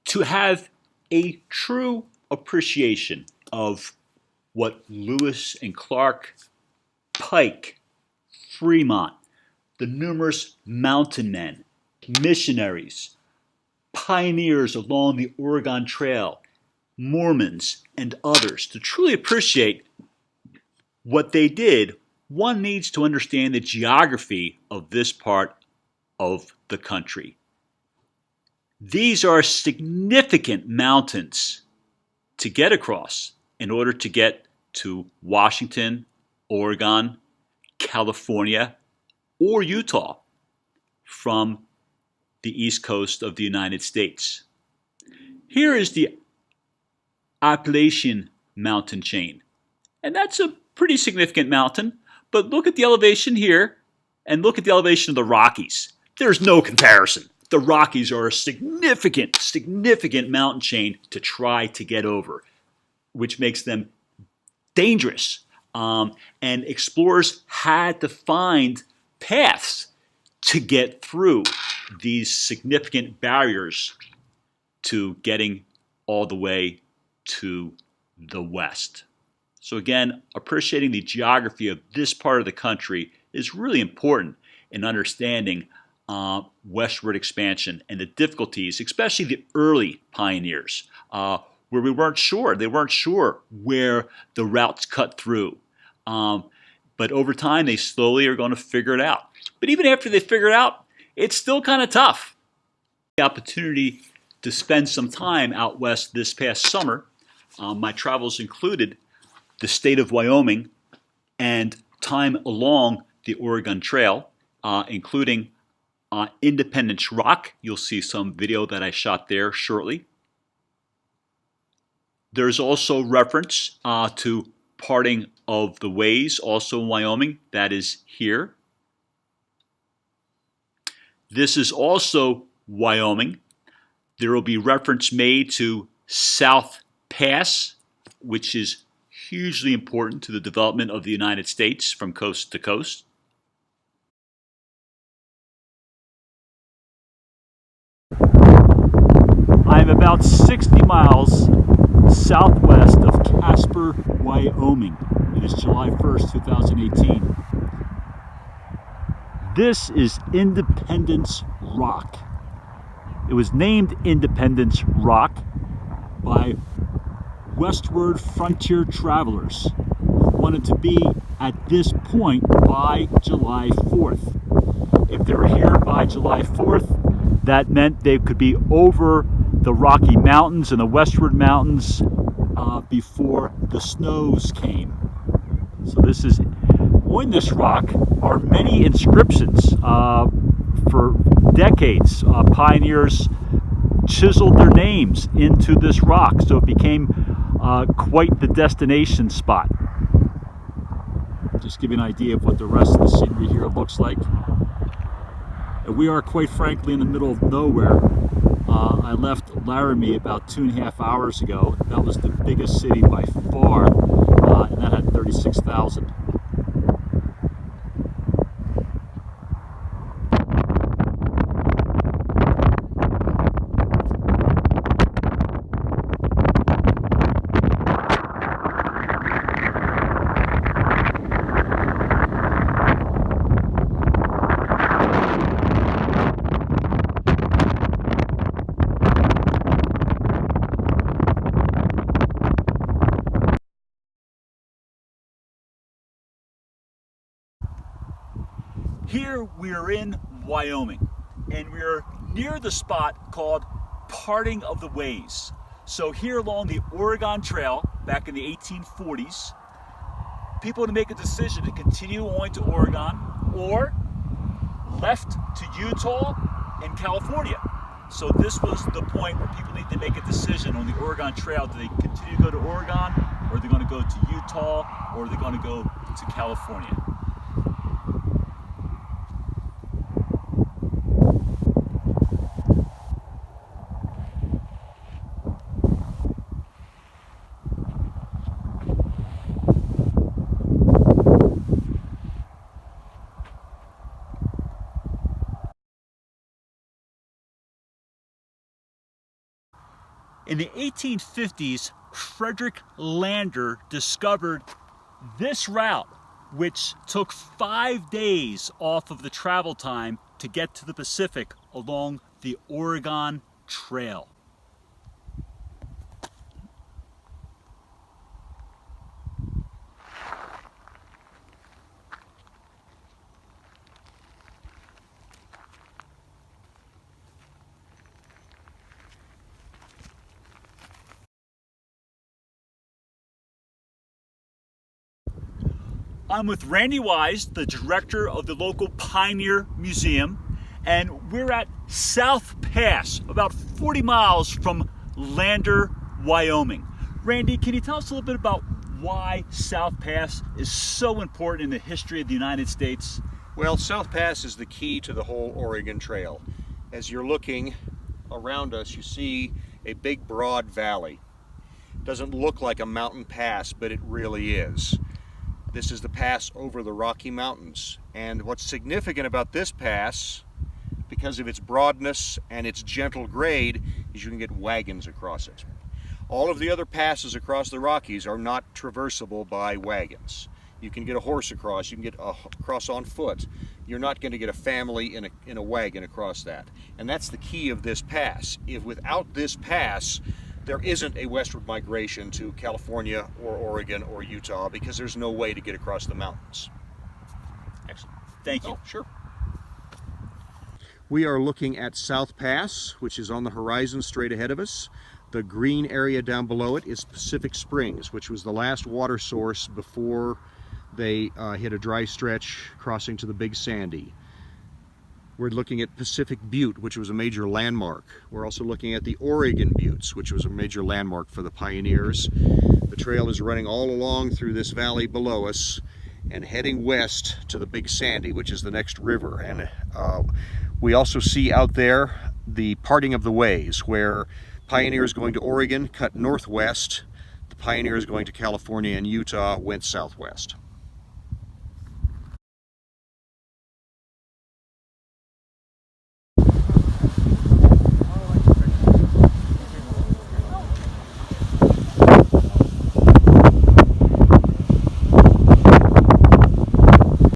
To have a true appreciation of what Lewis and Clark, Pike, Fremont, the numerous mountain men, missionaries, pioneers along the Oregon Trail, Mormons, and others, to truly appreciate what they did, one needs to understand the geography of this part of the country. These are significant mountains to get across in order to get to Washington, Oregon, California, or Utah from the east coast of the United States. Here is the Appalachian mountain chain, and that's a pretty significant mountain, but look at the elevation here and look at the elevation of the Rockies. There's no comparison. The Rockies are a significant mountain chain to try to get over, which makes them dangerous. And explorers had to find paths to get through these significant barriers to getting all the way to the west. So again, appreciating the geography of this part of the country is really important in understanding westward expansion and the difficulties, especially the early pioneers, where we weren't sure. They weren't sure where the routes cut through. But over time, they slowly are going to figure it out. But even after they figure it out, it's still kind of tough. The opportunity to spend some time out west this past summer, my travels included the state of Wyoming and time along the Oregon Trail, including Independence Rock. You'll see some video that I shot there shortly. There's also reference to parting of the ways, also in Wyoming. That is here. This is also Wyoming. There will be reference made to South Pass, which is hugely important to the development of the United States from coast to coast. I'm about 60 miles southwest of Casper, Wyoming. It is July 1st, 2018. This is Independence Rock. It was named Independence Rock by westward frontier travelers who wanted to be at this point by July 4th. If they were here by July 4th, that meant they could be over the Rocky Mountains and the westward mountains before the snows came. So this is, on this rock are many inscriptions. For decades, pioneers chiseled their names into this rock, so it became quite the destination spot. Just give you an idea of what the rest of the scenery here looks like. And we are, quite frankly, in the middle of nowhere. I left Laramie about 2.5 hours ago. That was the biggest city by far, and that had 36,000. Here we are in Wyoming, and we are near the spot called Parting of the Ways. So here along the Oregon Trail, back in the 1840s, people had to make a decision to continue on to Oregon or left to Utah and California. So this was the point where people need to make a decision on the Oregon Trail. Do they continue to go to Oregon, or are they going to go to Utah, or are they going to go to California? In the 1850s, Frederick Lander discovered this route, which took 5 days off of the travel time to get to the Pacific along the Oregon Trail. I'm with Randy Wise, the director of the local Pioneer Museum, and we're at South Pass, about 40 miles from Lander, Wyoming. Randy, can you tell us a little bit about why South Pass is so important in the history of the United States? Well, South Pass is the key to the whole Oregon Trail. As you're looking around us, you see a big broad valley. It doesn't look like a mountain pass, but it really is. This is the pass over the Rocky Mountains. And what's significant about this pass, because of its broadness and its gentle grade, is you can get wagons across it. All of the other passes across the Rockies are not traversable by wagons. You can get a horse across, you can get across on foot. You're not going to get a family in a wagon across that. And that's the key of this pass. If without this pass, there isn't a westward migration to California or Oregon or Utah, because there's no way to get across the mountains. Excellent. Thank you. Oh, sure. We are looking at South Pass, which is on the horizon straight ahead of us. The green area down below it is Pacific Springs, which was the last water source before they hit a dry stretch crossing to the Big Sandy. We're looking at Pacific Butte, which was a major landmark. We're also looking at the Oregon Buttes, which was a major landmark for the pioneers. The trail is running all along through this valley below us and heading west to the Big Sandy, which is the next river. And we also see out there the parting of the ways, where pioneers going to Oregon cut northwest, the pioneers going to California and Utah went southwest.